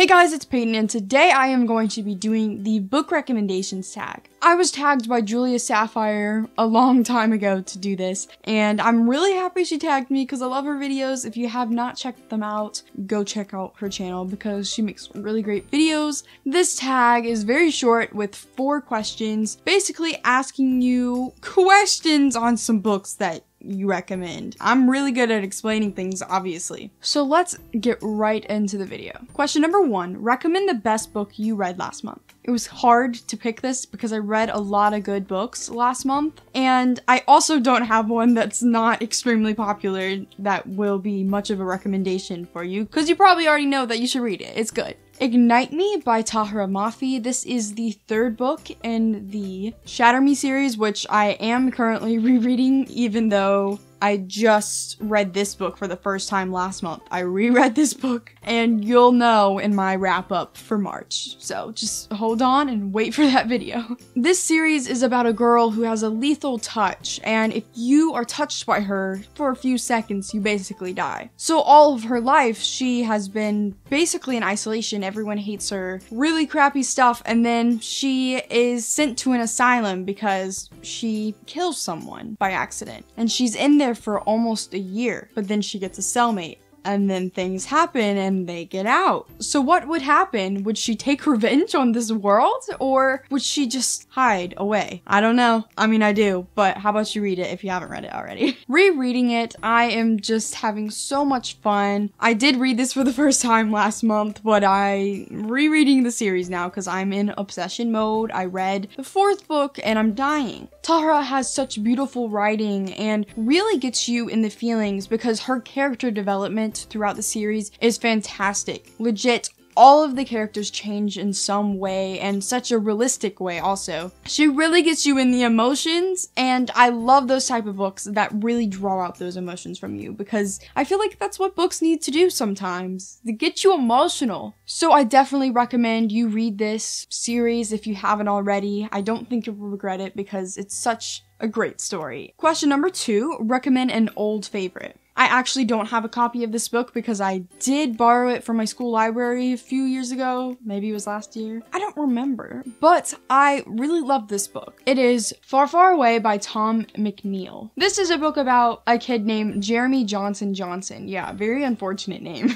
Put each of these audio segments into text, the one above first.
Hey guys, it's Peyton, and today I am going to be doing the book recommendations tag. I was tagged by Julia Sapphire a long time ago to do this, and I'm really happy she tagged me because I love her videos. If you have not checked them out, go check out her channel because she makes really great videos. This tag is very short with 4 questions, basically asking you questions on some books that you recommend. I'm really good at explaining things, obviously. So let's get right into the video. Question number 1, recommend the best book you read last month. It was hard to pick this because I read a lot of good books last month, and I also don't have one that's not extremely popular that will be much of a recommendation for you, because you probably already know that you should read it. It's good. Ignite Me by Tahira Mafi. This is the 3rd book in the Shatter Me series, which I am currently rereading, even though I just read this book for the first time last month. I reread this book, and you'll know in my wrap-up for March. So just hold on and wait for that video. This series is about a girl who has a lethal touch, and if you are touched by her for a few seconds, you basically die. So all of her life, she has been basically in isolation. Everyone hates her, really crappy stuff, and then she is sent to an asylum because she kills someone by accident. And she's in there for almost a year, but then she gets a cellmate. And then things happen and they get out. So what would happen? Would she take revenge on this world? Or would she just hide away? I don't know. I mean, I do, but how about you read it if you haven't read it already? Rereading it, I am just having so much fun. I did read this for the first time last month, but I'm rereading the series now because I'm in obsession mode. I read the 4th book and I'm dying. Tahira has such beautiful writing and really gets you in the feelings because her character development throughout the series is fantastic. Legit, all of the characters change in some way, and such a realistic way also. She really gets you in the emotions, and I love those type of books that really draw out those emotions from you, because I feel like that's what books need to do sometimes, to get you emotional. So I definitely recommend you read this series if you haven't already. I don't think you will regret it because it's such a great story. Question number 2, recommend an old favorite. I actually don't have a copy of this book because I did borrow it from my school library a few years ago. Maybe it was last year. I don't remember. But I really love this book. It is Far, Far Away by Tom McNeill. This is a book about a kid named Jeremy Johnson Johnson. Yeah, very unfortunate name.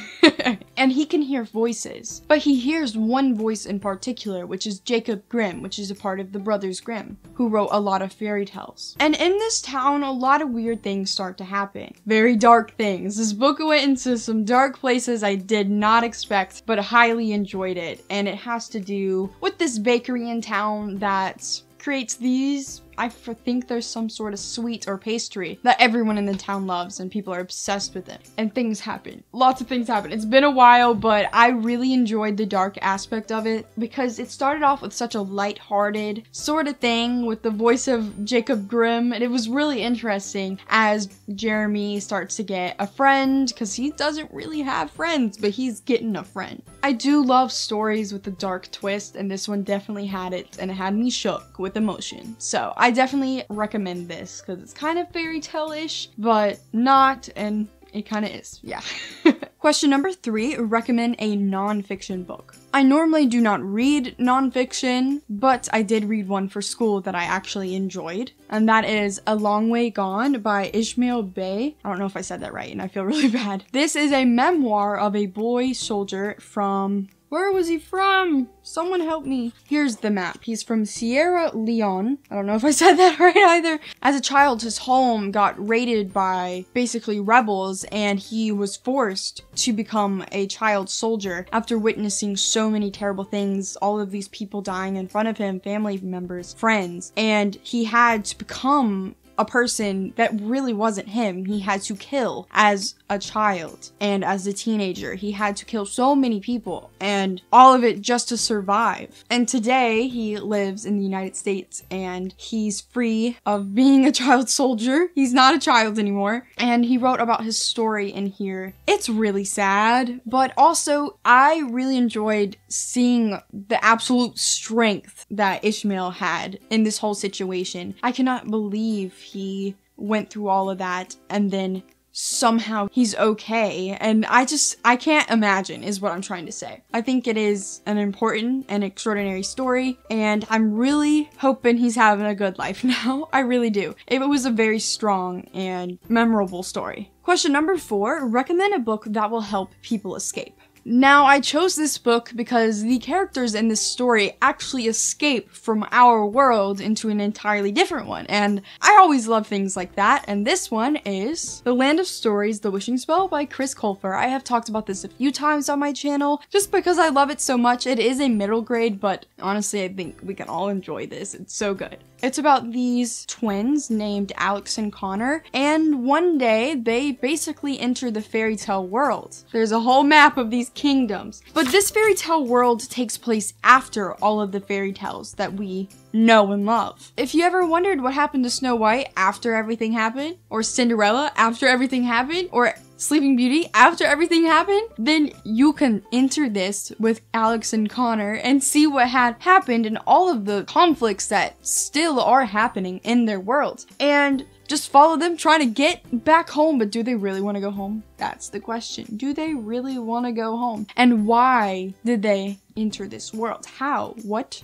And he can hear voices. But he hears one voice in particular, which is Jacob Grimm, which is a part of the Brothers Grimm, who wrote a lot of fairy tales. And in this town, a lot of weird things start to happen. Very dark things. This book went into some dark places I did not expect, but highly enjoyed it. And it has to do with this bakery in town that creates these, I think there's some sort of sweet or pastry that everyone in the town loves and people are obsessed with it. And things happen. Lots of things happen. It's been a while, but I really enjoyed the dark aspect of it because it started off with such a lighthearted sort of thing with the voice of Jacob Grimm, and it was really interesting as Jeremy starts to get a friend because he doesn't really have friends, but he's getting a friend. I do love stories with a dark twist, and this one definitely had it, and it had me shook with emotion. So I definitely recommend this because it's kind of fairy tale-ish, but not, and it kind of is, yeah. Question number 3, recommend a non-fiction book. I normally do not read non-fiction, but I did read one for school that I actually enjoyed, and that is A Long Way Gone by Ishmael Bey. I don't know if I said that right, and I feel really bad. This is a memoir of a boy soldier from... Where was he from? Someone help me. Here's the map. He's from Sierra Leone. I don't know if I said that right either. As a child, his home got raided by basically rebels, and he was forced to become a child soldier after witnessing so many terrible things, all of these people dying in front of him, family members, friends, and he had to become a person that really wasn't him. He had to kill as a child and as a teenager. He had to kill so many people, and all of it just to survive. And today he lives in the United States and he's free of being a child soldier. He's not a child anymore. And he wrote about his story in here. It's really sad, but also I really enjoyed seeing the absolute strength that Ishmael had in this whole situation. I cannot believe he went through all of that and then somehow he's okay. And I can't imagine is what I'm trying to say. I think it is an important and extraordinary story, and I'm really hoping he's having a good life now. I really do. It was a very strong and memorable story. Question number 4, recommend a book that will help people escape. Now, I chose this book because the characters in this story actually escape from our world into an entirely different one, and I always love things like that, and this one is The Land of Stories, The Wishing Spell by Chris Colfer. I have talked about this a few times on my channel, just because I love it so much. It is a middle grade, but honestly, I think we can all enjoy this. It's so good. It's about these twins named Alex and Connor, and one day they basically enter the fairy tale world. There's a whole map of these kingdoms, but this fairy tale world takes place after all of the fairy tales that we know and love. If you ever wondered what happened to Snow White after everything happened, or Cinderella after everything happened, or Sleeping Beauty after everything happened, then you can enter this with Alex and Connor and see what had happened and all of the conflicts that still are happening in their world. And just follow them trying to get back home. But do they really want to go home? That's the question. Do they really want to go home? And why did they enter this world? How? What?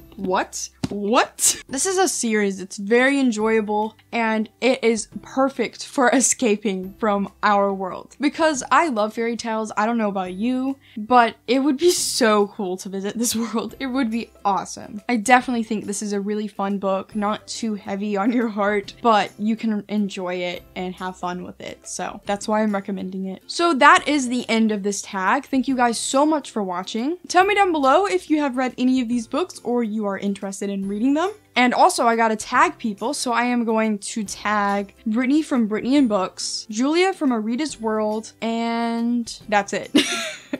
This is a series. It's very enjoyable, and it is perfect for escaping from our world. Because I love fairy tales. I don't know about you, but it would be so cool to visit this world. It would be awesome. I definitely think this is a really fun book, not too heavy on your heart, but you can enjoy it and have fun with it. So that's why I'm recommending it. So that is the end of this tag. Thank you guys so much for watching. Tell me down below if you have read any of these books or you are interested in reading them. And also, I gotta tag people, so I am going to tag Brittany from Brittany and Books, Julia from Arita's World, and that's it.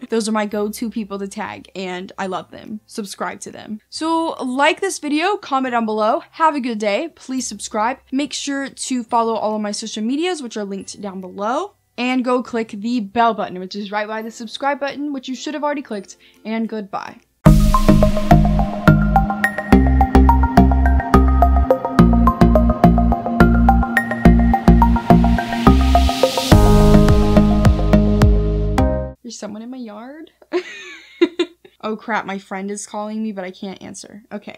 Those are my go-to people to tag, and I love them. Subscribe to them. So, like this video, comment down below, have a good day, please subscribe, make sure to follow all of my social medias, which are linked down below, and go click the bell button, which is right by the subscribe button, which you should have already clicked, and goodbye. There's someone in my yard? Oh crap, my friend is calling me, but I can't answer. Okay.